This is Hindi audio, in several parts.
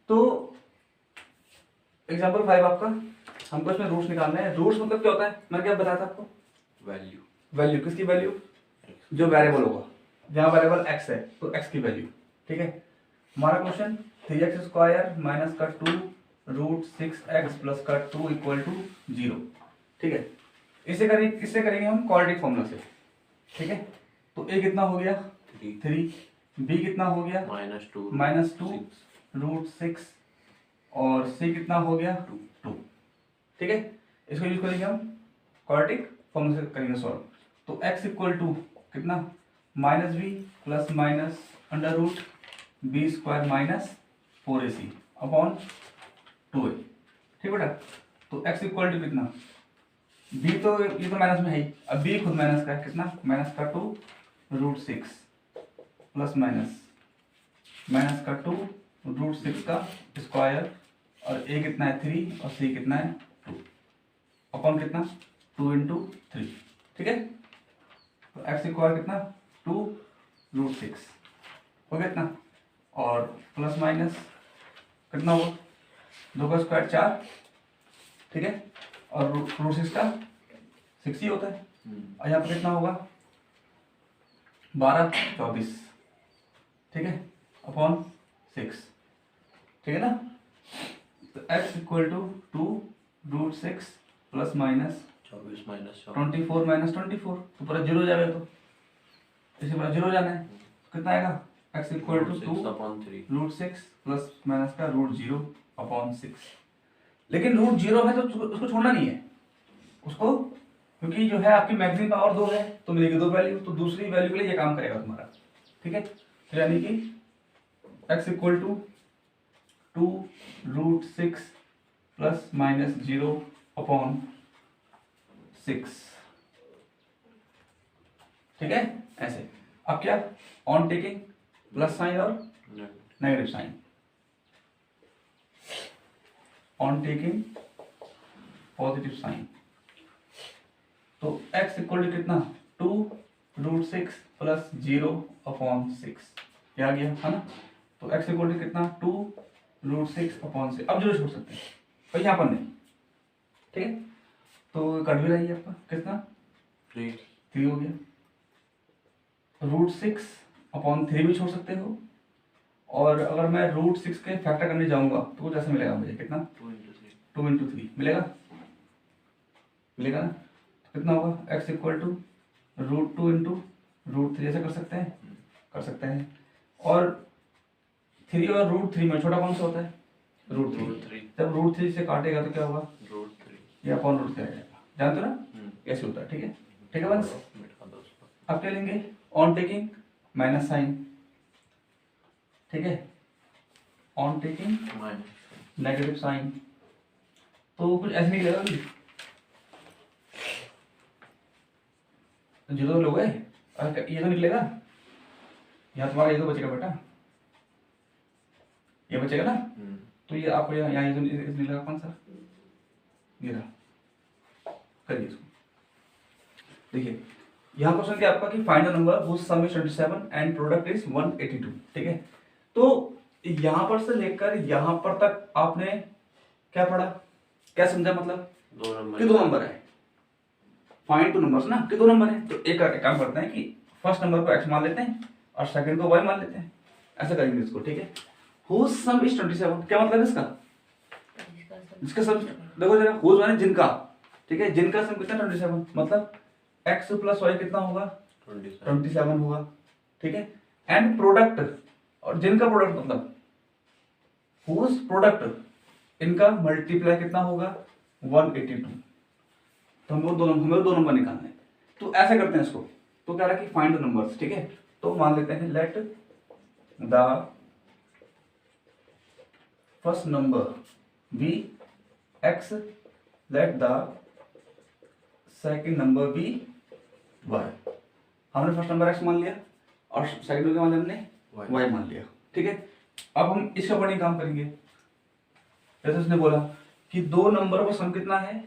तो एग्जाम्पल 5 आपका, हमको इसमें रूट्स निकालना है। रूट्स मतलब क्या होता है, मैंने क्या बताया था आपको, वैल्यू। वैल्यू किसकी वैल्यू, जो वेरिएबल होगा, जहाँ वेरिएबल x है तो x की वैल्यू। ठीक है, हमारा क्वेश्चन 3x स्क्वायर माइनस का 2 रूट 6x प्लस का 2 इक्वल टू 0। ठीक है, इसे करेंगे हम क्वाड्रेटिक फॉर्मूला से। ठीक है, तो a कितना हो गया 3, b कितना हो गया -2 रूट 6 और c कितना हो गया 2। ठीक है, इसको यूज करेंगे हम क्वाड्रेटिक फॉर्मूला से करेंगे सॉल्व। तो x इक्वल टू कितना -b plus minus under root B square minus 4ac upon 2a। ठीक बेटा, तो x इक्वल टू कितना, b तो ये तो माइनस में है ही, अब b खुद माइनस का है, कितना माइनस का 2 रूट 6 प्लस माइनस का 2 रूट 6 का स्क्वायर और a कितना है 3 और c कितना है 2 अपॉन कितना 2 इंटू 3। ठीक है, तो x स्क्वायर कितना 2 रूट 6 हो गया इतना, और प्लस माइनस कितना हुआ 2 का स्क्वायर 4। ठीक है, और रूट 6 का 6 ही होता है, और यहाँ पर कितना होगा 12 24। ठीक है, अपॉन 6। ठीक है ना, तो x equal to 2 root 6 plus minus 24 minus 24 minus 24, तो पूरा जीरो जाएगा, तो इसे पूरा जीरो जाना है, तो कितना आएगा x equal to 2 root 6 plus minus का रूट 0 अपॉन 6। लेकिन रूट 0 है तो उसको छोड़ना नहीं है उसको, क्योंकि जो है आपकी मैक्सिमम पावर 2 है तो मिलेगी 2 वैल्यू, तो दूसरी वैल्यू के लिए ये काम करेगा तुम्हारा। ठीक है, तो यानी कि x equal to 2 root 6 plus minus 0 upon 6। ठीक है, ऐसे। अब क्या, ऑन टेकिंग प्लस साइन और negative sign, on taking positive sign, तो x इक्वल टू कितना 2 रूट 6 प्लस 0 अपॉन 6, ये आ गया है ना। तो x इक्वल टू कितना 2 रूट 6 अपॉन 6, अब जो छोड़ सकते हैं और यहाँ पर नहीं। ठीक है, तो कट भी रही है आपका कितना 3 हो गया, रूट 6 अपॉन 3 भी छोड़ सकते हो, और अगर मैं रूट 6 के फैक्टर करने जाऊंगा तो कुछ ऐसा मिलेगा मुझे, कितना 2 इंटू 3 मिलेगा ना, तो कितना होगा x equal to root 2 into root 3, ऐसा कर सकते हैं, और 3 और रूट 3 में छोटा कौन सा होता है रूट 3। जब रूट 3 से काटेगा तो क्या होगा ये अपॉन रूट 3 आ जाएगा, जानते हो ना कैसे होता है। ठीक है बस, अब क्या लेंगे ऑन टेकिंग माइनस साइन। ठीक है, ऑन टेकिंग नेगेटिव साइन, तो कुछ ऐसे निकलेगा अभी, जीरो लोग है, ये तो निकलेगा, यहाँ तुम्हारा ये तो बचेगा बेटा, ये बचेगा ना, तो ये आपको यहाँ ये निकलेगा कौन सा, ये रहा, करिए इसको। देखिए यहाँ क्वेश्चन क्या आपका कि find the number whose sum is 27 and product is 182। ठीक है, तो यहाँ पर से लेकर यहाँ पर तक आपने क्या पढ़ा, क्या समझा, मतलब दो नंबर है, फाइंड टू नंबर्स ना, कि 2 नंबर है, तो एक काम करते हैं कि फर्स्ट नंबर को x मान लेते हैं और सेकंड को y मान लेते हैं, ऐसा करेंगे इसको। ठीक है, हुज सम इज 27, क्या मतलब है इसका, जिसका सम, देखो जरा हुज माने जिनका, ठीक है, जिनका सम कितना 27, मतलब x प्लस y कितना होगा 27 होगा। ठीक है, एंड प्रोडक्ट, और जिनका प्रोडक्ट मतलब हुज प्रोडक्ट, इनका मल्टीप्लाई कितना होगा 182, तो हमें दो नंबर निकालने हैं, तो ऐसे करते हैं इसको, तो कह रहा है कि फाइंड द नंबर्स। ठीक है, तो मान लेते हैं let the first number be x, let the second number be y। हमने फर्स्ट नंबर x मान लिया और सेकंड नंबर मान लिया हमने y मान लिया। ठीक है, अब हम इसके अकॉर्डिंग काम करेंगे, जैसे उसने बोला कि 2 नंबर का सम कितना है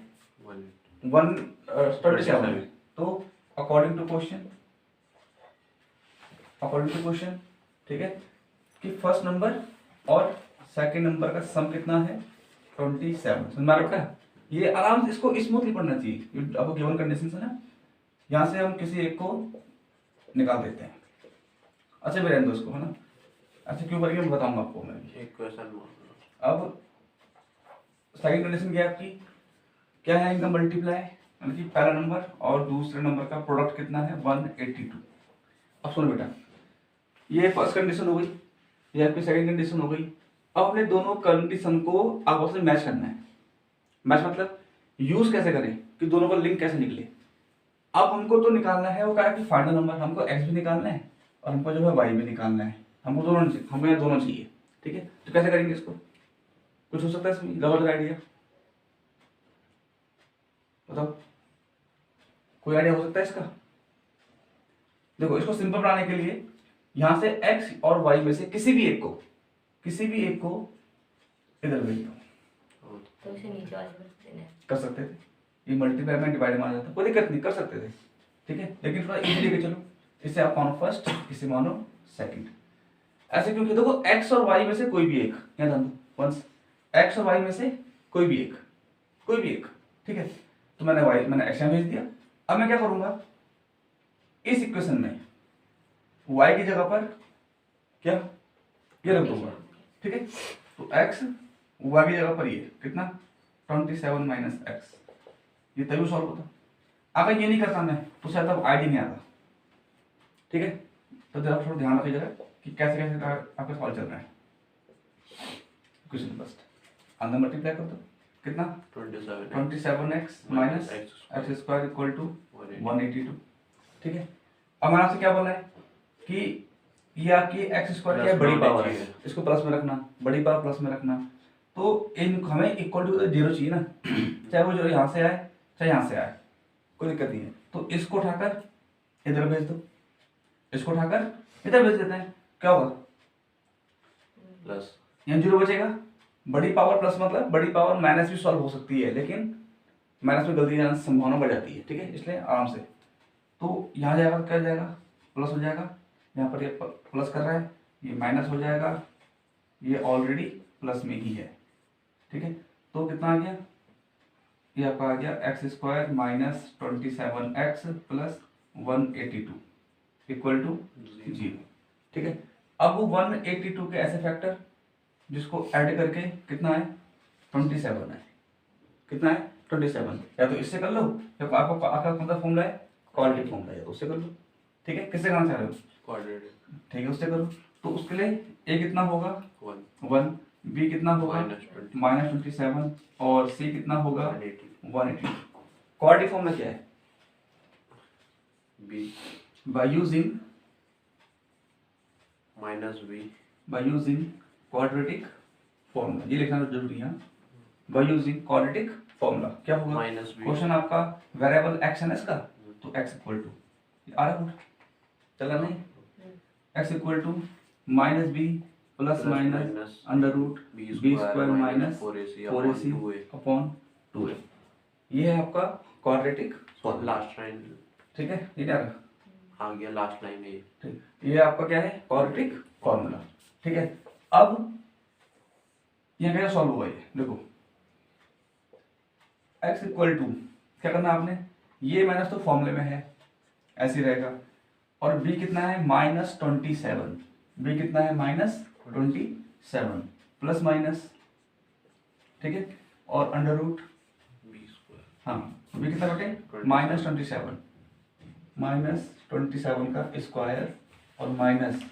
127, तो अकॉर्डिंग टू क्वेश्चन, ठीक है, कि फर्स्ट नंबर और सेकंड नंबर का सम कितना है 27। समझ में आ रहा है? ये आराम से इसको स्मूथली पढ़ना चाहिए। अब गिवन कंडीशन है ना, यहाँ से हम किसी एक को निकाल देते हैं। अच्छा मेरे दोस्त को है ना, अच्छा क्यों करेंगे मैं बताऊंगा आपको। मैं एक क्वेश्चन अब सेकंड कंडीशन क्या है आपकी, क्या है इनका मल्टीप्लाई, मतलब कि पहला नंबर और दूसरे नंबर का प्रोडक्ट कितना है 182। अब सुनो बेटा, ये फर्स्ट कंडीशन हो गई, ये आपकी सेकंड कंडीशन हो गई। अब अपने दोनों कंडीशन को आपस में मैच करना है। मैच मतलब यूज कैसे करें कि दोनों का लिंक कैसे निकले। अब हमको तो निकालना है वो क्या है कि फाइनल नंबर, हमको एक्स भी निकालना है और हमको जो है वाई भी निकालना है। हमको दोनों हमें यहाँ दोनों चाहिए, ठीक है। तो कैसे करेंगे इसको, कुछ हो सकता है इसमें जबरदस्त आइडिया, बताओ कोई आइडिया हो सकता है इसका। देखो इसको सिंपल बनाने के लिए यहां से x और y में से किसी भी एक को इधर भेज दो, तो इसे नीचे वाले में देना है। कर सकते थे, ये मल्टीप्लाई में डिवाइड माना जाता, कोई दिक्कत नहीं, कर सकते थे, ठीक है। लेकिन थोड़ा इजी लेके चलो, इसे आप मानो फर्स्ट, इसे मानो सेकंड। ऐसे क्योंकि देखो x और y में से कोई भी एक, यहाँ ध्यान दो वंस, x और y में से कोई भी एक, ठीक है। तो मैंने x यहाँ भेज दिया। अब मैं क्या करूंगा, इस इक्वेशन में y की जगह पर क्या ये रख दूंगा, ठीक है। तो x y की जगह पर ये कितना 27 माइनस एक्स, ये तभी सॉल्व होता। अगर ये नहीं करता मैं तो शायद अब आईडी नहीं आता, ठीक है। तो जरा थोड़ा ध्यान रखिएगा कि कैसे कैसे आपका सवाल चल रहा है। क्वेश्चन फर्स्ट अंदर मल्टीप्लाई कर दो, कितना 27x minus X square equal to 182, ठीक है। अब मैंने आपसे क्या बोला है कि ये आपकी एक्स स्क्वायर क्या है, बड़ी पावर है, इसको प्लस में रखना, बड़ी पावर प्लस में रखना। तो इन हमें इक्वल टू 0 चाहिए ना, चाहे वो 0 यहाँ से आए चाहे यहाँ से आए, कोई दिक्कत नहीं है। तो इसको उठाकर इधर भेज दो, इसको उठाकर इधर भेज देते हैं, क्या होगा प्लस, यहाँ 0 बचेगा। बड़ी पावर प्लस मतलब बड़ी पावर माइनस भी सॉल्व हो सकती है, लेकिन माइनस में गलती जाने की संभावना बढ़ जाती है, ठीक है। इसलिए आराम से, तो यहाँ जाएगा क्या जाएगा, प्लस हो जाएगा। यहाँ पर ये प्लस कर रहा है, ये माइनस हो जाएगा, ये ऑलरेडी प्लस में ही है, ठीक है। तो कितना आ गया, ये आपका आ गया X square minus 27x plus 182 equal to 0, ठीक है। अब 182 के ऐसे फैक्टर जिसको ऐड करके कितना है 27 है, कितना है 27। या तो इससे कर लो, या आपका आपका कौन सा फॉर्मूला है, क्वाड्रेटिक फॉर्मूला है, तो उससे कर लो, ठीक है। किससे करना चाह रहे हो, क्वाड्रेटिक, ठीक है, उससे करो। तो उसके लिए a कितना होगा 1, b कितना होगा -27 और c कितना होगा 180। क्वाड्रेटिक फॉर्मूला क्या है, b by using quadratic formula, ये लिखना जरूरी है। बाय यूजिंग क्वाड्रेटिक फॉर्मूला क्या होगा, माइनस b, क्वेश्चन आपका वेरिएबल x है ना इसका, तो x इक्वल टू आ रहा है चला नहीं, x equal to minus B plus minus under root B square minus 4ac upon 2a। ये है आपका क्वाड्रेटिक फॉर्मूला, लास्ट लाइन, ठीक है। ये क्या रहा, आ गया लास्ट लाइन है, ठीक, ये आपका क्या है क्वाड्रेटिक फॉर्मूला, ठीक है। अब यहाँ कैसे सॉल्व हुआ, ये देखो x इक्वल टू क्या करना आपने, ये माइनस तो फॉर्मूले में है ऐसे ही रहेगा, और b कितना है -27, b कितना है -27 प्लस माइनस, ठीक है, और अंडर रूट b स्क्वायर, हाँ b कितना बटे -27 का स्क्वायर और माइनस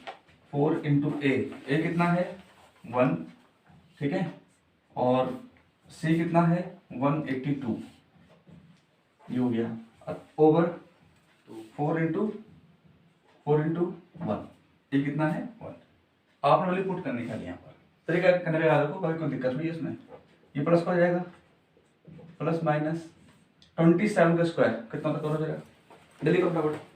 4 इंटू a कितना है 1, ठीक है, और c कितना है 182, ये हो गया ओवर 4 इंटू 1, ये कितना है 1। आपने वाली पुट करने का यहाँ पर तरीका करने का याद रखो, कभी कोई दिक्कत नहीं है इसमें। ये प्लस हो जाएगा, प्लस माइनस 27 का स्क्वायर कितना तक हो जाएगा, जल्दी करो फटाफट।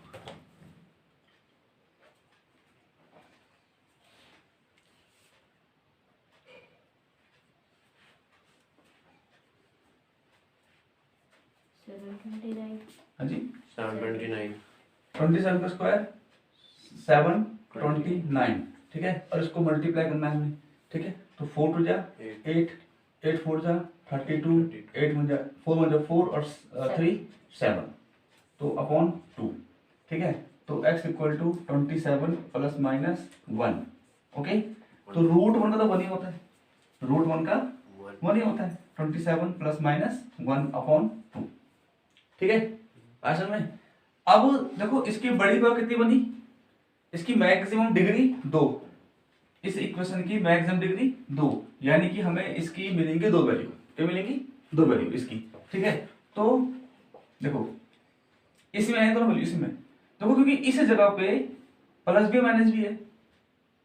हाँ जी 729, 27 का स्क्वायर 729, ठीक है, और इसको मल्टीप्लाई करना है हमें, ठीक है। तो 4 टू जा 8, 8 4 जा 32, 8 1 जा 4 1 जा 4 और 3 7, तो अपॉन 2, ठीक है। तो x equal to 27 plus minus 1, okay. तो रूट 1 का तो 1 ही होता है, रूट 1 का 1 ही होता है, 27 प्लस माइनस 1 अपॉन 2, ठीक है। आसान में अब देखो इसकी बड़ी पावर कितनी बनी, इसकी मैक्सिमम डिग्री 2, इस इक्वेशन की मैक्सिमम डिग्री 2, यानी कि हमें इसकी मिलेंगे 2 वैल्यू, क्या मिलेंगी 2 वैल्यू इसकी, ठीक है। तो देखो इसमें है दोनों वैल्यू, इसमें देखो क्योंकि इस जगह पे प्लस भी माइनस भी है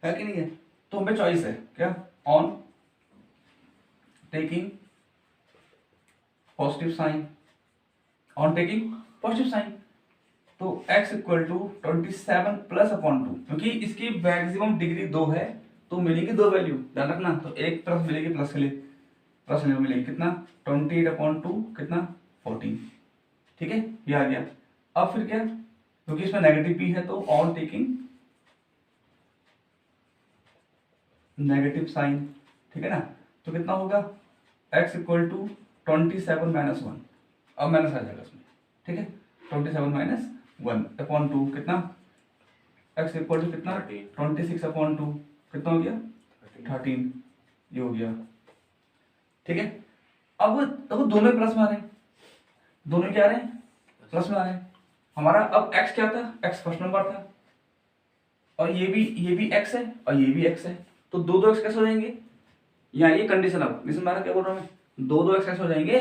कि नहीं है, तो हमें चॉइस है क्या, on taking positive sign, on taking positive sign. तो x equal to 27 plus upon 2, क्योंकि इसकी मैक्सिमम डिग्री 2 है तो मिलेगी 2 वैल्यू, ध्यान रखना। तो एक तरफ मिलेगी प्लस के लिए, प्लस में मिलेगी कितना 28 अपॉन 2 कितना 14, ठीक है, ये आ गया। अब फिर क्या, क्योंकि इसमें नेगेटिव p है तो ऑन टेकिंग नेगेटिव साइन, ठीक है ना। तो कितना होगा x इक्वल टू 27 माइनस 1, अब माइनस आ जाएगा इसमें, ठीक है। 27 माइनस 1 अपॉन 2 कितना, x इक्वल टू कितना 26 अपॉन 2 कितना हो गया 13, ये हो गया, ठीक है। अब देखो दोनों प्लस में आ रहे हैं, दोनों क्या आ रहे हैं प्लस में आ रहे हैं। हमारा अब x क्या था, x फर्स्ट नंबर था, और ये भी x है और ये भी x है, तो दो x कैसे हो जाएंगे, यहाँ ये कंडीशन। अब इसमें हमारा क्या बोल रहा हूँ मैं, दो x कैसे हो जाएंगे,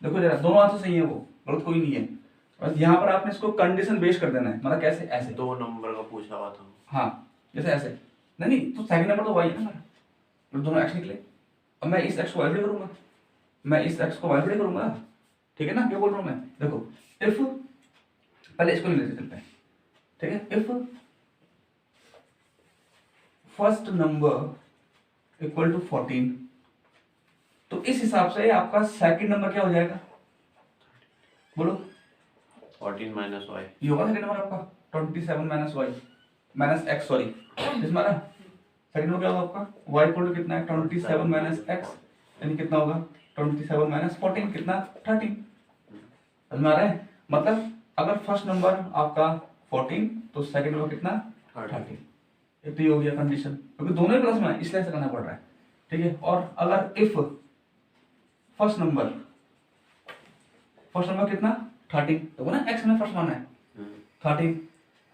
देखो जरा दोनों आंसर सही है, वो गलत कोई नहीं है, बस यहाँ पर आपने इसको कंडीशन बेस कर देना है, मतलब कैसे, ऐसे 2 नंबर का पूछा हुआ था, हाँ जैसे ऐसे, नहीं तो सेकंड नंबर तो y है ना हमारा, तो दोनों x निकले। अब मैं इस x को वैलिडेट करूंगा, मैं इस x को वैलिडेट करूंगा, ठीक है ना, क्या बोल रहा हूँ मैं, देखो इफ, पहले इसको ले लेते चलते हैं, ठीक है। If first number equal to 14, तो इस हिसाब से आपका सेकंड नंबर क्या हो जाएगा, बोलो 14 माइनस y, ये होगा सेकंड नंबर आपका 27 minus y minus x, sorry इसमें सेकंड नंबर क्या होगा आपका y इक्वल टू कितना है 27 माइनस x, यानी कितना होगा 27 माइनस 14 कितना 13, समझ में आ रहा है। मतलब अगर फर्स्ट नंबर आपका 14 तो सेकंड नंबर कितना 13, तो ये हो गया कंडीशन, क्योंकि दोनों ही प्लस में है इसलिए ऐसा करना पड़ रहा है, ठीक है। और अगर इफ फर्स्ट नंबर कितना 13, तो ना x में फर्स्ट माना है 13,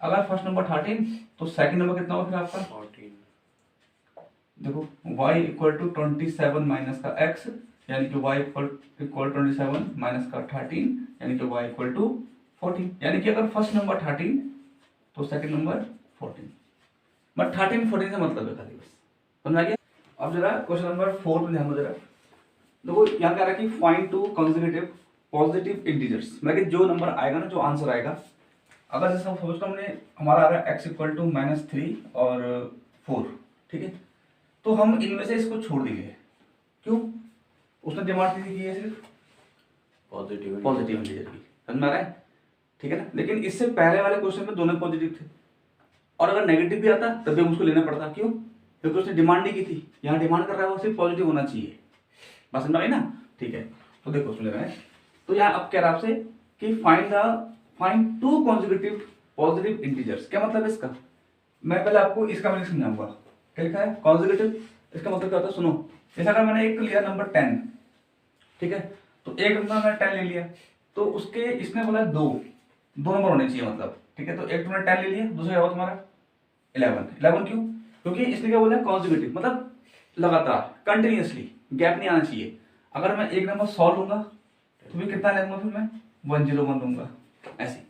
अगर फर्स्ट नंबर 13 तो सेकंड नंबर कितना होगा फिर आपका 14, देखो y इक्वल टू 27 माइनस का x, यानी कि y इक्वल 27 माइनस का 13, यानी कि y इक्वल टू 14, यानी कि अगर फर्स्ट नंबर 13 तो सेकंड नंबर 14, बट 13 14 से मतलब है खाली, बस समझ आ गया। अब जरा क्वेश्चन नंबर 4 पे ध्यान दो जरा, देखो यहाँ कह रहा है कि find to consecutive positive integers, मतलब कि जो नंबर आएगा ना, जो आंसर आएगा, अगर जैसे सपोज हमने हमारा आ रहा है x इक्वल टू -3 और 4, ठीक है, तो हम इनमें से इसको छोड़ देंगे, क्यों, उसने डिमांड की है सिर्फ पॉजिटिव इंटीजर की, समझ में आ रहा है, ठीक है ना। लेकिन इससे पहले वाले क्वेश्चन में दोनों पॉजिटिव थे, और अगर नेगेटिव भी आता तब भी उसको लेना पड़ता, क्यों, क्योंकि उसने डिमांड नहीं की थी, यहाँ डिमांड कर रहा है वो सिर्फ पॉजिटिव होना चाहिए, बस समझ में आई ना, ठीक है। तो देखो उसमें है, तो यहाँ अब कह रहा है आपसे कि find two consecutive positive integers, क्या मतलब है इसका, मैं पहले आपको इसका मतलब समझाऊंगा, क्या लिखा है कॉन्सेक्यूटिव, इसका मतलब क्या होता है, सुनो, जैसा अगर मैंने एक लिया नंबर 10, ठीक है, तो एक नंबर मैंने 10 ले लिया, तो उसके इसने बोला दो नंबर होने चाहिए, मतलब ठीक है, तो एक तुमने 10 ले लिया, दूसरा होगा तुम्हारा 11 क्यों, क्योंकि इसने क्या बोला कॉन्सेक्यूटिव, मतलब लगातार कंटिन्यूअसली, गैप नहीं आना चाहिए। अगर मैं एक नंबर 100 लूंगा तो भी कितना लूंगा, फिर मैं 101 लूंगा, ऐसे,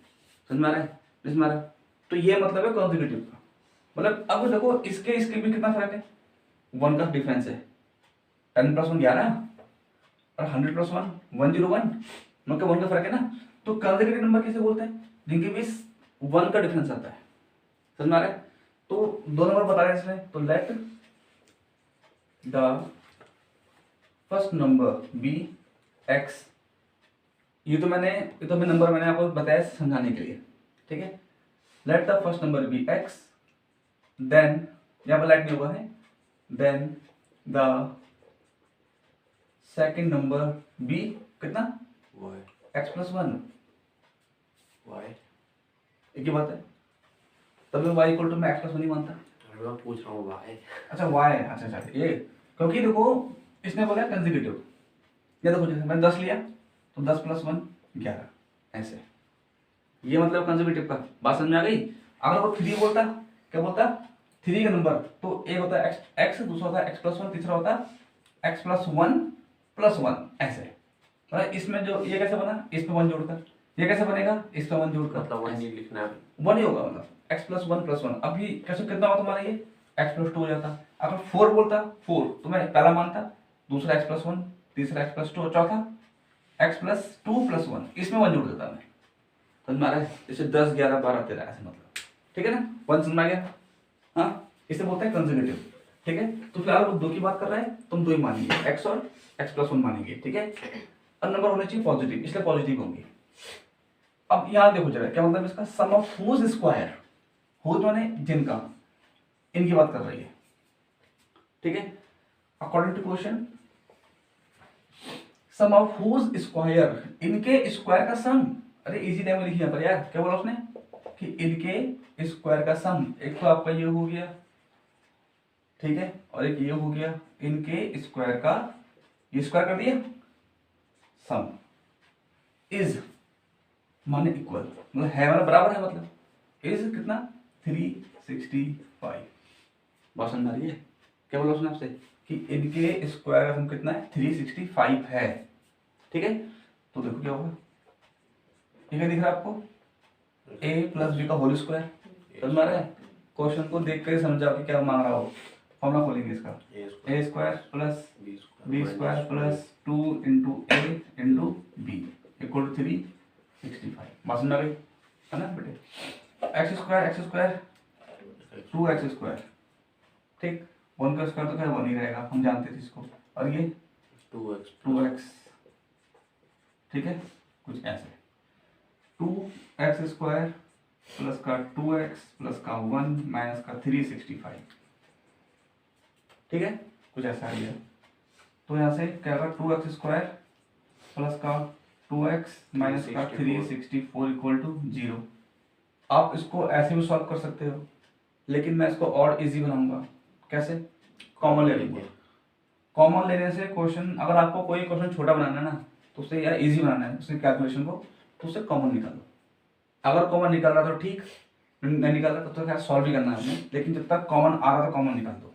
समझ में आ रहा है, समझ में आ रहा है। तो ये मतलब है कॉन्सेक्यूटिव का, मतलब अब देखो इसके भी कितना फर्क है, 1 का डिफरेंस है, 10 + 1 11 और 100 + 1 101, मतलब 1 का फर्क है ना। तो कॉन्सेक्यूटिव नंबर किसे बोलते हैं, जिनके बीच 1 का डिफरेंस आता है, समझ में आ रहा है। तो दो नंबर बता रहे हैं इसमें, तो let the first number be x, ये तो नंबर मैंने आपको बताया समझाने के लिए, ठीक है। Let the first number be x, then यहाँ पर लेट नहीं हुआ है, then the second number be कितना y x plus one, y एक ही बात है। तब मैं y इक्वल टू मैं x प्लस वन ही मानता। अरे मैं पूछ रहा हूँ वाई। अच्छा y है, अच्छा अच्छा ये, क्योंकि देखो इसने बोला कंसेक्यूटिव, ये देखो जैसे मैंने 10 लिया तो 10 प्लस वन 11, ऐसे, ये मतलब कंसेक्यूटिव का। बात समझ में आ गई। अगर वो 3 बोलता, क्या बोलता, 3 का नंबर तो एक होता है x, दूसरा होता है x प्लस वन, तीसरा होता है x plus one plus one, ऐसे। मतलब इसमें जो ये कैसे बना, इस पे वन जोड़कर, ये कैसे बनेगा, इस पे वन जोड़कर, मतलब वन नहीं लिखना है। वन ही होगा, मतलब x plus one plus one. अभी कैसे कितना हुआ तुम्हारा ये, x प्लस टू हो जाता। अगर 4 बोलता 4 तो मैं पहला मानता, दूसरा x प्लस वन, तीसरा x प्लस टू, चौथा x plus two plus one, इसमें वन जोड़ देता मैं। तो हमारा जैसे 10 11 12 13 ऐसे, मतलब ठीक है ना, वन समझ आ गया। हाँ, इसे बोलते हैं कंसेक्यूटिव। ठीक है, तो फिलहाल वो 2 की बात कर रहा है, तुम 2 ही मानेंगे, x और x प्लस वन मानेंगे। ठीक है, और नंबर होने चाहिए पॉजिटिव, इसलिए पॉजिटिव होंगे। अब यहाँ देखो जरा, क्या मतलब इसका, sum of whose square, whose माने जिनका, इनकी बात कर रही है। ठीक है, according to question sum of whose square, इनके स्क्वायर का सम। अरे इजी टाइम में लिखिए यहाँ पर यार, क्या बोला उसने कि इनके स्क्वायर का सम। एक तो आपका ये हो गया, ठीक है, और एक ये हो गया, इनके स्क्वायर का, ये स्क्वायर कर दिया, सम इज माने इक्वल, मतलब है मतलब बराबर है, मतलब इज कितना 365। बात समझ आ रही है। क्या बोला उसने आपसे कि इनके स्क्वायर का सम कितना है, 365 है। ठीक है, तो देखो क्या होगा, ये क्या दिख रहा है आपको, a प्लस बी का होल स्क्वायर। समझ में आ रहा है, क्वेश्चन को देख कर समझा कि क्या मांग रहा हो। फॉर्मूला खोलेंगे इसका, a square plus B square plus 2 into A into B equal to 365। बात समझ आ गई है ना बेटे। एक्स स्क्वायर 2x स्क्वायर, ठीक, 1 का स्क्वायर तो खैर 1 ही रहेगा, हम जानते थे इसको, और ये 2x, ठीक है, कुछ ऐसे 2x स्क्वायर प्लस का 2x प्लस का 1 माइनस का 365। ठीक है, कुछ ऐसा आ गया। तो यहाँ से क्या होगा, 2x स्क्वायर प्लस का 2x माइनस का 364 इक्वल टू 0। आप इसको ऐसे भी सॉल्व कर सकते हो, लेकिन मैं इसको और इजी बनाऊंगा। कैसे, कॉमन ले लूंगा। कॉमन लेने से क्वेश्चन, अगर आपको कोई क्वेश्चन छोटा बनाना है ना, तो उससे यार इजी बनाना है उसके कैलकुलेशन को, तो उससे कॉमन निकालो। अगर कॉमन निकल रहा तो ठीक, नहीं निकल रहा तो खैर सॉल्व भी करना है हमें, लेकिन जब तक कॉमन आ रहा तो कॉमन निकाल दो।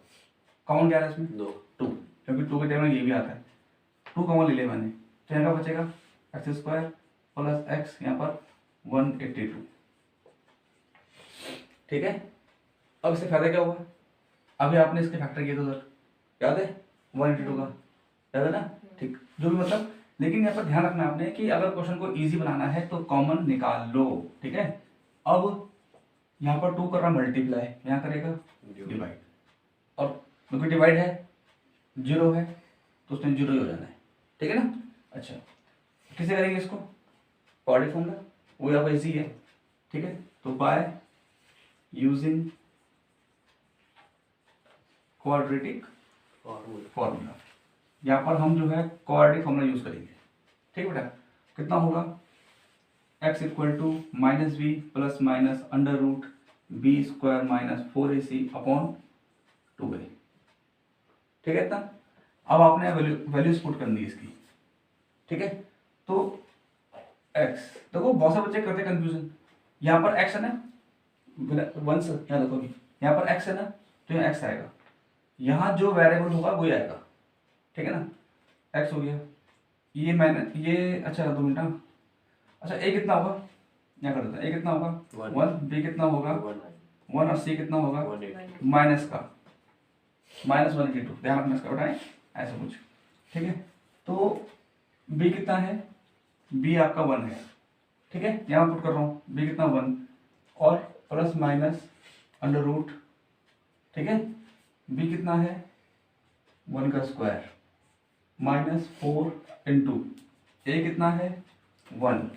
कॉमन क्या है इसमें, 2, क्योंकि 2 के टाइम में ये भी आता है। 2 कॉमन ले लिया मैंने, तो यहाँ का बचेगा एक्स स्क्वायर प्लस एक्स, यहाँ पर 182। ठीक है, अब इससे फायदा क्या हुआ, अभी आपने इसके फैक्टर किए थे उधर, याद है 182 का, याद है ना, ठीक, जो भी मतलब। लेकिन यहाँ पर ध्यान रखना आपने कि अगर क्वेश्चन को इजी बनाना है तो कॉमन निकाल लो। ठीक है, अब यहाँ पर 2 कर रहा मल्टीप्लाई, यहाँ करेगा डिवाइड, और क्योंकि डिवाइड है 0 है तो उसमें 0 ही हो जाना है। ठीक है ना। अच्छा, किसे करेंगे इसको, क्वाड्रेटिक फॉर्मूला, वो यहाँ पर इजी है। ठीक है, तो बाय यूजिंग क्वाड्रेटिक फॉर्मूला, यहाँ पर हम जो है क्वाड्रेटिक फॉर्मूला यूज करेंगे। ठीक बेटा, कितना होगा, x equal to minus B plus minus under root B square minus 4ac upon 2a। ठीक है इतना। अब आपने वैल्यूज पुट करनी है इसकी। ठीक है, तो x, देखो बहुत सारे बच्चे करते कंफ्यूजन, यहाँ पर x है ना, वंस यहाँ देखो अभी यहाँ पर x है ना, तो यहाँ x आएगा, यहाँ जो वेरिएबल होगा वही आएगा। ठीक है ना, x हो गया, ये मैंने ये, अच्छा 2 मिनट, अच्छा a कितना होगा, यहाँ कर देता है, a कितना होगा 1, b कितना होगा 1, और c कितना होगा माइनस का -182। ध्यान रखना इसका बेटा, ऐसा कुछ। ठीक है, तो b कितना है, b आपका 1 है। ठीक है, यहाँ पुट कर रहा हूँ, b कितना 1, और प्लस माइनस अंडर रूट, ठीक है, b कितना है 1 का स्क्वायर माइनस 4 इंटू a कितना है 1,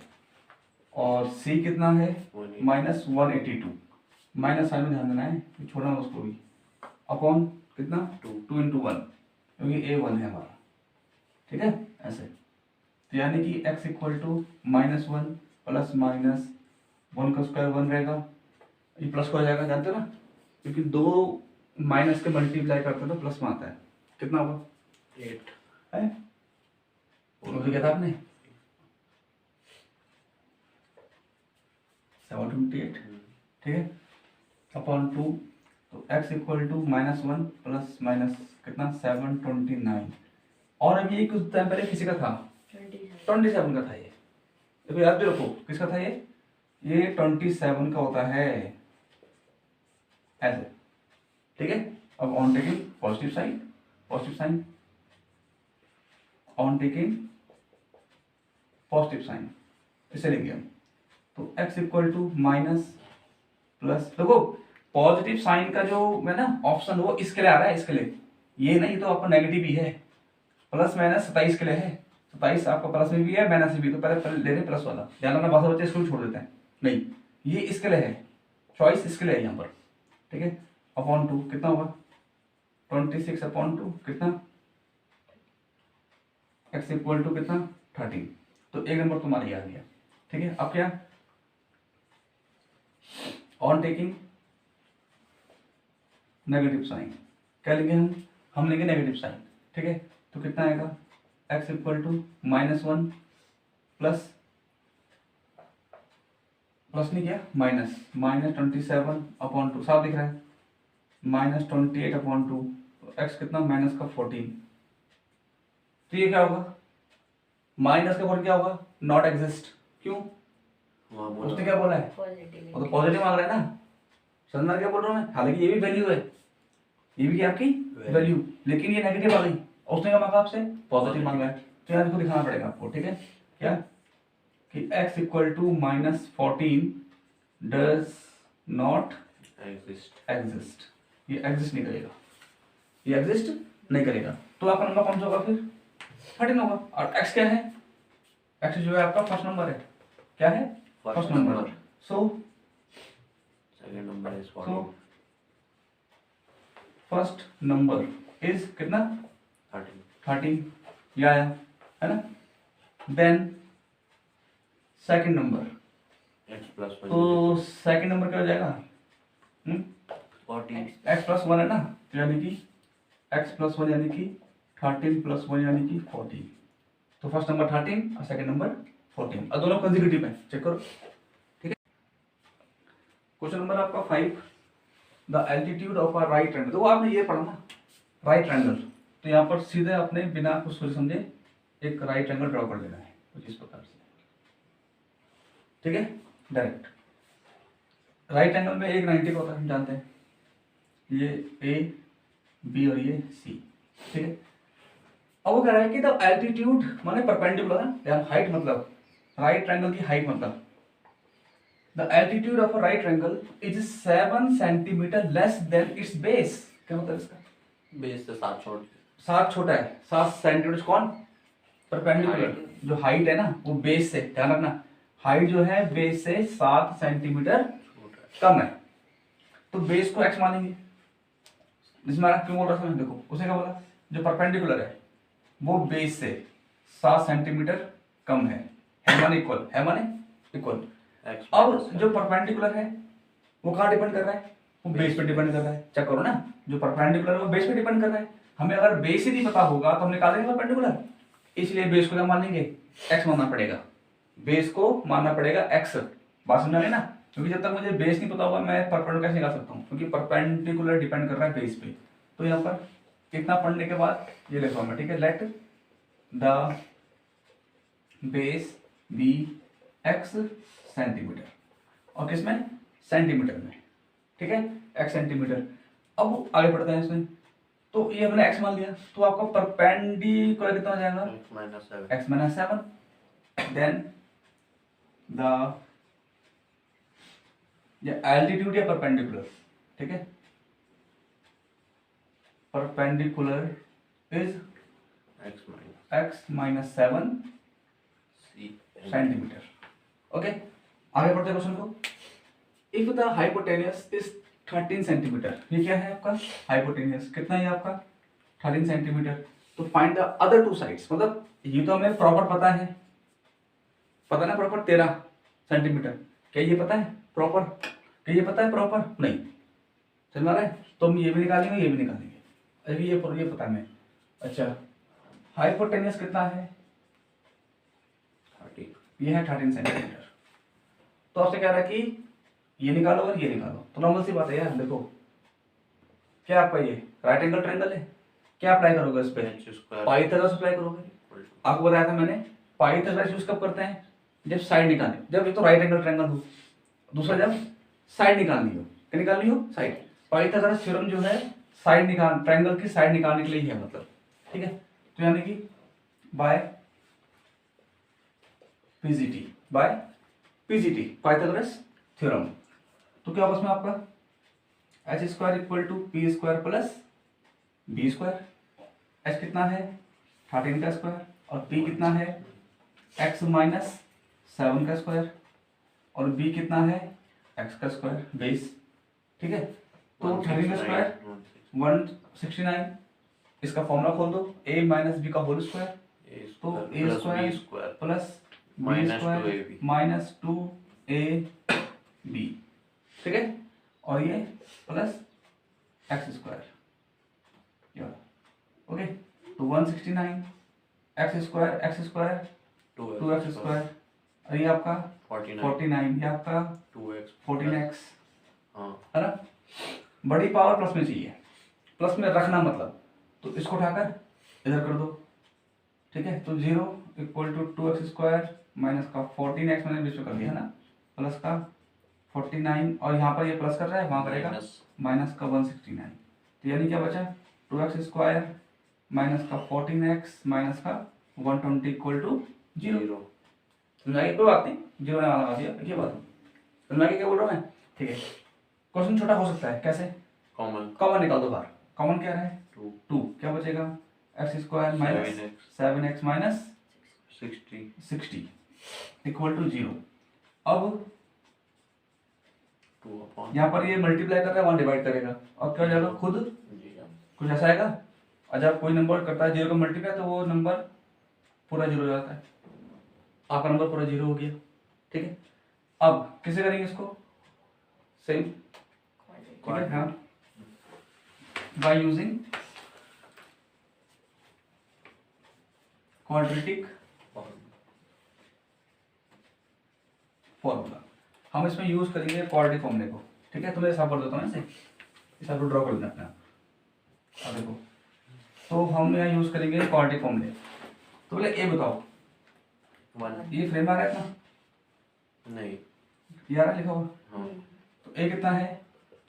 और c कितना है -182। माइनस साइन में ध्यान देना है, छोड़ना उसको भी, अपॉन कितना 2 इंटू 1, क्योंकि A1 है हमारा, ठीक है ऐसे। तो यानी कि x equal to -1 plus minus 1 का स्क्वायर 1 रहेगा, ये प्लस को आ जाएगा, जानते हो ना, क्योंकि दो माइनस के मल्टीप्लाई करते हैं तो प्लस में आता है। कितना होगा 8 है, वो भी क्या था आपने 728, ठीक है, अपॉन 2। तो x equal to -1 plus minus कितना 729। और अभी ये कुछ टाइम पहले किसी का था 27 का था, ये देखो याद भी रखो किसका था ये 27 का होता है ऐसे, ठीक है। अब on taking positive sign on taking positive sign, इसे लेंगे हम। तो x equal to minus plus, देखो पॉजिटिव साइन का जो है ना ऑप्शन वो इसके लिए आ रहा है, इसके लिए, ये नहीं तो आपका नेगेटिव ही है। प्लस माइनस 27 के लिए है, 27 आपका प्लस में भी है माइनस में भी, तो पहले ले रहे प्लस वाला, ध्यान रखना, बहुत बच्चे इसको छोड़ देते हैं, नहीं ये इसके लिए है, चॉइस इसके लिए है यहाँ पर, ठीक है। अपॉन 2 कितना होगा 26 अपॉन 2 कितना, x इक्वल टू कितना 13। तो एक नंबर तुम्हारा ये आ गया, ठीक है। अब क्या ऑन टेकिंग नेगेटिव साइन, क्या लेंगे हम लेंगे नेगेटिव साइन, ठीक है। तो कितना आएगा x इक्वल टू -1 प्लस नहीं किया माइनस -27 अपॉन 2, साफ दिख रहा है, -28 अपॉन 2, x कितना माइनस का 14। तो ये क्या होगा माइनस का 14 क्या होगा नॉट एग्जिस्ट, क्यों, उसने क्या बोला है, वो तो पॉजिटिव मांग रहा है ना, समझना क्या बोल रहा हूँ मैं, हालांकि ये भी वैल्यू है, ये भी क्या आपकी वैल्यू, लेकिन ये नेगेटिव आ गई, उसने क्या मांगा आपसे पॉजिटिव मांगा है, तो यहाँ इसको दिखाना पड़ेगा आपको, ठीक है। क्या कि x equal to -14 does not exist, ये एग्जिस्ट नहीं करेगा, ये एग्जिस्ट नहीं करेगा, तो आपका नंबर कौन सा होगा फिर 13 होगा। और x क्या है, x जो है आपका फर्स्ट नंबर है, क्या है first number, so second number is so first number is कितना 13, ये आया है ना। देन सेकंड नंबर, x+1 तो सेकंड नंबर क्या हो जाएगा 40 x+1 है ना, तो यानी कि x+1 यानी कि 13 + 1 यानी कि 14। तो फर्स्ट नंबर 13 और सेकंड नंबर 14, और दोनों कंसेक्यूटिव है, चेक करो, ठीक है। क्वेश्चन नंबर आपका 5, the altitude of a right triangle, तो आपने ये पढ़ा ना राइट ट्रायंगल, तो यहाँ पर सीधे अपने बिना कुछ सोचे समझे एक राइट ट्रायंगल ड्रॉ कर लेना है कुछ इस प्रकार से, ठीक है, डायरेक्ट। राइट एंगल में एक 90 का होता है, हम जानते हैं, ये ए बी और ये सी, ठीक है। अब वो कह रहा है कि द एल्टीट्यूड माने परपेंडिकुलर है, यार हाइट मतलब राइट ट्रायंगल की हाइट मतलब the altitude of a right triangle is 7 centimetre less than it's base. क्या मतलब इसका, बेस से 7 छोड़ 7 छोटा है, 7 सेंटीमीटर कौन परपेंडिकुलर, जो हाइट है ना वो बेस से, ध्यान रखना हाइट जो है बेस से 7 सेंटीमीटर कम है, तो बेस को x मानेंगे। जिसमें क्यों बोल रहा था, देखो उसे क्या बोला, जो परपेंडिकुलर है वो बेस से 7 सेंटीमीटर कम है माने इक्वल, है माने इक्वल। अब जो परपेंडिकुलर है वो कहाँ डिपेंड कर रहा है, वो बेस पे डिपेंड कर रहा है, चेक करो ना, जो परपेंडिकुलर है वो बेस पे डिपेंड कर रहा है। हमें अगर बेस ही नहीं पता होगा तो हम निकाल देंगे परपेंडिकुलर, इसलिए बेस को क्या मान लेंगे x मानना पड़ेगा, बेस को मानना पड़ेगा x, बात समझ आ गई ना, क्योंकि जब तक मुझे बेस नहीं पता होगा मैं परपेंडिकुलर कैसे निकाल सकता हूँ, क्योंकि परपेंडिकुलर डिपेंड कर रहा है बेस पे। तो यहाँ पर कितना पढ़ने के बाद ये लिखा मैं, ठीक है, let the base b x centimetre, और किसमें सेंटीमीटर में, ठीक है, x सेंटीमीटर। अब आगे बढ़ते हैं इसमें, तो ये हमने x मान लिया, तो आपका परपेंडिकुलर कितना हो जाएगा x - 7, देन द एल्टीट्यूड या परपेंडिकुलर, ठीक है, perpendicular is x - 7 centimetre. Okay, आगे बढ़ते हैं क्वेश्चन को। If the hypotenuse is 13 centimetre, ये क्या है आपका हाइपोटेन्यूस, कितना है आपका 13 सेंटीमीटर। तो find the other two sides, मतलब ये तो हमें प्रॉपर पता है ना प्रॉपर 13 सेंटीमीटर, क्या ये पता है प्रॉपर, क्या ये पता है प्रॉपर, नहीं समझ में आ रहा है। तो हम ये भी निकालेंगे ये भी निकालेंगे, अभी ये पता है हमें। अच्छा हाइपोटेन्यूस कितना है, 30। ये है 13 सेंटीमीटर। तो आपसे कह रहा है कि ये निकालो और ये निकालो, तो नॉर्मल सी बात है यार। देखो क्या आपका ये राइट एंगल ट्रायंगल है, क्या अप्लाई करोगे इस पे, एच स्क्वायर पाइथागोरस अप्लाई करोगे। आपको बताया था मैंने पाइथागोरस यूज कब करते हैं, जब साइड निकालनी, जब ये तो राइट एंगल ट्रायंगल हो, दूसरा जब साइड निकालनी हो, क्या निकालनी हो साइड। पाइथागोरस थ्योरम जो है साइड निकाल, ट्रायंगल की साइड निकालने के लिए है, मतलब ठीक है। तो यानी कि बाय पीजीटी पाइथागोरस थ्योरम। तो क्या होगा उसमें आपका h square equal to p square plus B square. H कितना है 13 का स्क्वायर और पी कितना है एक्स माइनस 7 का स्क्वायर और बी कितना है एक्स का स्क्वायर बेस, ठीक है। तो 13 का स्क्वायर 169, इसका फॉर्मूला खोल दो a माइनस बी का होल स्क्वायर, तो a square plus B square minus 2ab, ठीक है। और ये प्लस एक्स स्क्वायर, ओके। तो 169 एक्स स्क्वायर 2x स्क्वायर और ये आपका 49, ये आपका 2x 14x, हाँ है ना। बड़ी पावर प्लस में चाहिए, प्लस में रखना मतलब, तो इसको उठाकर इधर कर दो, ठीक है। तो 0 equal to 2x square minus का 14x मैंने बीच में कर दिया है ना, प्लस का 49 और यहाँ पर ये प्लस कर रहा है वहाँ करेगा माइनस का 169। तो यानी क्या बचा 2x स्क्वायर माइनस का 14x माइनस का 120 इक्वल टू 0। समझाइए, कोई बात नहीं, 0 ने वाला लगा दिया, ये बात समझाइए क्या बोल रहा हूँ मैं, ठीक है। क्वेश्चन छोटा हो सकता है, कैसे, कॉमन निकाल दो बाहर, कॉमन क्या है 2, क्या बचेगा x square minus 7x minus 60 equal to 0। अब यहाँ पर ये मल्टीप्लाई कर रहा है, वहाँ डिवाइड करेगा और क्या हो जाएगा खुद कुछ ऐसा आएगा। और जब कोई नंबर करता है 0 का मल्टीप्लाई तो वो नंबर पूरा 0 हो जाता है, आपका नंबर पूरा 0 हो गया, ठीक है। अब किसे करेंगे इसको सेम, ठीक है, हाँ, बाय यूजिंग क्वाड्रेटिक फॉर्मूला। हम इसमें यूज करेंगे क्वाड्रेटिक फॉर्मूले को, ठीक है। तो मैं हिसाब कर देता हूँ इसे, हिसाब को ड्रॉ कर लेना अपना, अब देखो। तो हम यहाँ यूज करेंगे क्वाड्रेटिक फॉर्मूले। तो बोले ए बताओ, ये फ्रेम आ रहा है ना, नहीं ये आ रहा है लिखा हुआ, हाँ तो ए कितना है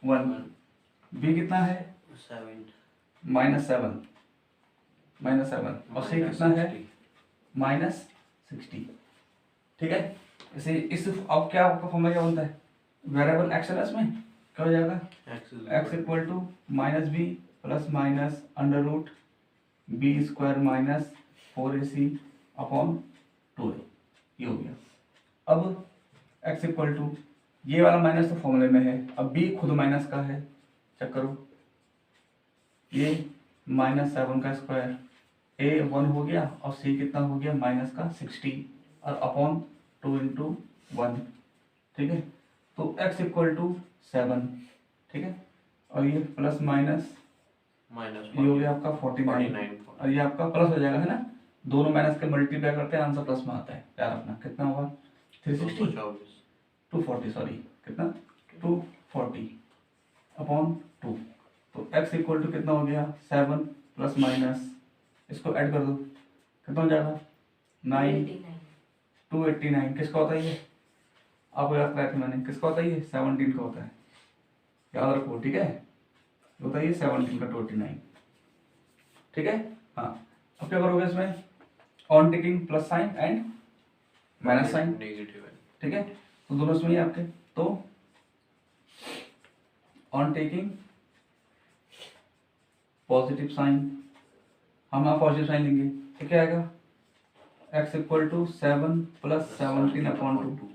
1, बी कितना है 7 माइनस 7 और सी कितना है माइनस 60, ठीक है। इसे इस अब क्या आपका फॉर्मूला क्या बनता है, वेरिएबल एक्स है ना, इसमें क्या हो जाएगा x equal to minus B plus minus under root B square minus 4ac upon 2a, ये हो गया। अब एक्स इक्वल टू ये वाला माइनस तो फॉर्मूले में है, अब बी खुद माइनस का है, चेक करो, ये माइनस 7 का स्क्वायर, ए 1 हो गया और सी कितना हो गया माइनस का 60 और अपॉन 2 इंटू 1, ठीक है। तो x इक्वल टू 7, ठीक है, और ये प्लस माइनस ये हो गया आपका 49 और ये आपका प्लस हो जाएगा, है ना। दोनों माइनस के मल्टीप्लाई करते हैं आंसर प्लस में आता है यार अपना, कितना होगा 360 240, सॉरी कितना 240 अपॉन 2। तो x इक्वल टू कितना हो गया 7 प्लस माइनस, इसको ऐड कर दो कितना हो जाएगा 289। किसका होता है ये, आपको याद कराया था मैंने, किसका होता है ये 17 का होता है, याद रखो, ठीक है। होता है ये 17 का 29, ठीक है। हाँ, अब क्या करोगे इसमें on taking plus sign and minus sign, negative है, ठीक है। तो दोनों इसमें ही आपके, तो ऑन टेकिंग पॉजिटिव साइन, हम आप पॉजिटिव साइन लेंगे तो क्या आएगा x equal to 7 plus 17 upon 2,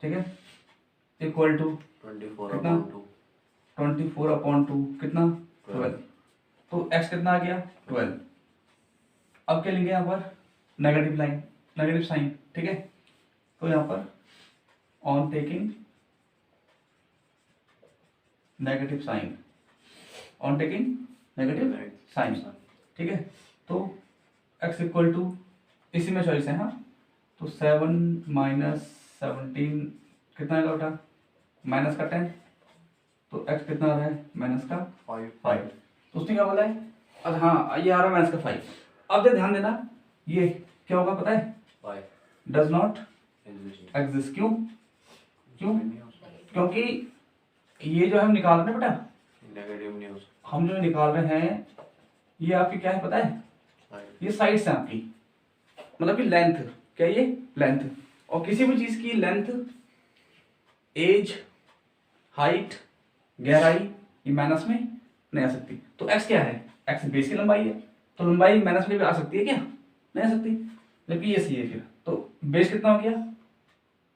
ठीक है, इक्वल टू 24 कितना 24 अपॉन 2 कितना 12, तो x कितना आ गया 12। अब क्या लेंगे यहाँ पर नेगेटिव लाइन, नेगेटिव साइन, ठीक है। तो यहाँ पर on taking negative sign, on taking negative sign, ठीक है। तो x इक्वल टू, इसी में चॉइस है हाँ, तो 7 माइनस 17 कितना आएगा बेटा, माइनस का 10, तो x कितना आ रहा है माइनस का 5। तो उसने क्या बोला है, अब हाँ ये आ रहा है माइनस का 5। अब ध्यान देना, ये क्या होगा पता है, डज नॉट एग्जिस्ट। क्यों क्यों, क्योंकि ये जो हम निकाल रहे हैं बेटा, नेगेटिव नहीं हो सकता। हम जो निकाल रहे हैं ये आपकी क्या है पता है, ये साइड्स हैं आपकी, मतलब कि लेंथ, क्या ये लेंथ, और किसी भी चीज की लेंथ, एज, हाइट, गहराई ये माइनस में नहीं आ सकती। तो x क्या है, x बेस की लंबाई है, तो लंबाई माइनस में भी आ सकती है क्या, नहीं आ सकती, जबकि ये सही है। फिर तो बेस कितना हो गया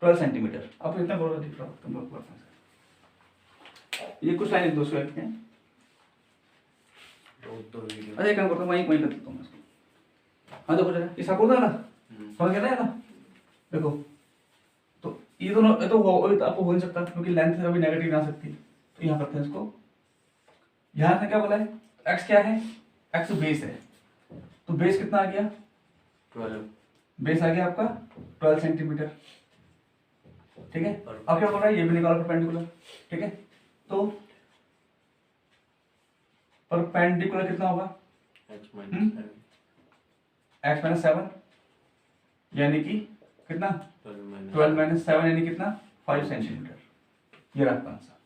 12 सेंटीमीटर। अब इतना बोलो दिख रहा हो तुम लोग, ये कुछ लाइन दोस्तों हैं। अच्छा एक काम करता हूँ, वहीं वहीं कर देता हूँ इसको। हाँ देखो जरा, ये साकुर था ना, समझ गया ना, देखो तो ये दोनों तो आपको हो नहीं सकता क्योंकि लेंथ अभी नेगेटिव आ सकती है। तो यहाँ करते हैं इसको, यहाँ से क्या बोला है, x क्या है, x बेस है, तो बेस कितना आ गया 12। बेस आ गया आपका 12 सेंटीमीटर, ठीक है। अब क्या बोल रहा है, ये भी निकालो परपेंडिकुलर, ठीक है। तो परपेंडिकुलर कितना होगा, x माइनस x माइनस 7 यानी कि कितना 12 माइनस 7 यानी कितना 5 सेंटीमीटर। ये रहा आपका आंसर।